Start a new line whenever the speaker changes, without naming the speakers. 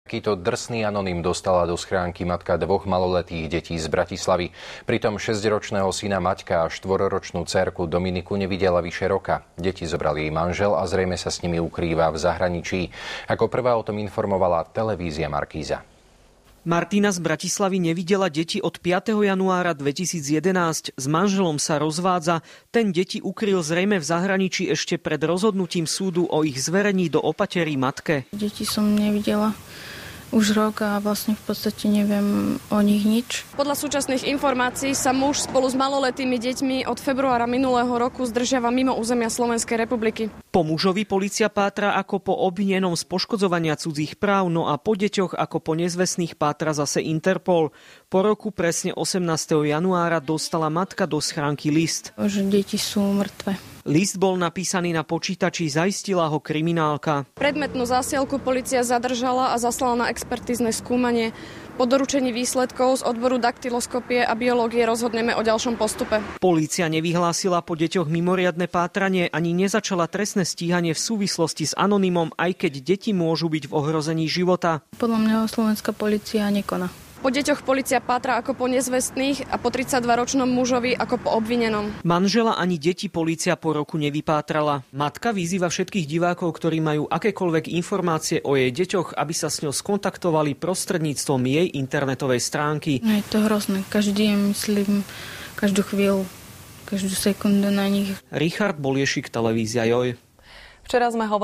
Takýto drsný anonym dostala do schránky matka dvoch maloletých detí z Bratislavy. Pritom 6-ročného syna Maťka a 4-ročnú dcérku Dominiku nevidela vyše roka. Deti zobral jej manžel a zrejme sa s nimi ukrýva v zahraničí. Ako prvá o tom informovala televízia Markíza.
Martina z Bratislavy nevidela deti od 5. januára 2011. S manželom sa rozvádza. Ten deti ukryl zrejme v zahraničí ešte pred rozhodnutím súdu o ich zverení do opaterí matke.
Deti som nevidela už rok a vlastne v podstate neviem o nich nič.
Podľa súčasných informácií sa muž spolu s maloletými deťmi od februára minulého roku zdržiava mimo územia Slovenskej republiky.
Po mužovi polícia pátra ako po obvinenom z poškodzovania cudzích práv, no a po deťoch ako po nezvestných pátra zase Interpol. Po roku presne 18. januára dostala matka do schránky list.
Že deti sú mŕtve.
List bol napísaný na počítači, zaistila ho kriminálka.
Predmetnú zásielku polícia zadržala a zaslala na expertízne skúmanie. Po doručení výsledkov z odboru daktyloskopie a biológie rozhodneme o ďalšom postupe.
Polícia nevyhlásila po deťoch mimoriadne pátranie ani nezačala trestné stíhanie v súvislosti s anonymom, aj keď deti môžu byť v ohrození života.
Podľa mňa slovenská polícia nekoná.
Po deťoch polícia pátra ako po nezvestných a po 32-ročnom mužovi ako po obvinenom.
Manžela ani deti polícia po roku nevypátrala. Matka vyzýva všetkých divákov, ktorí majú akékoľvek informácie o jej deťoch, aby sa s ňou skontaktovali prostredníctvom jej internetovej stránky.
Je to hrozné. Každý deň myslím, každú chvíľu, každú sekundu na nich.
Richard Boliešik, televízia Joj.
Včera sme hovorili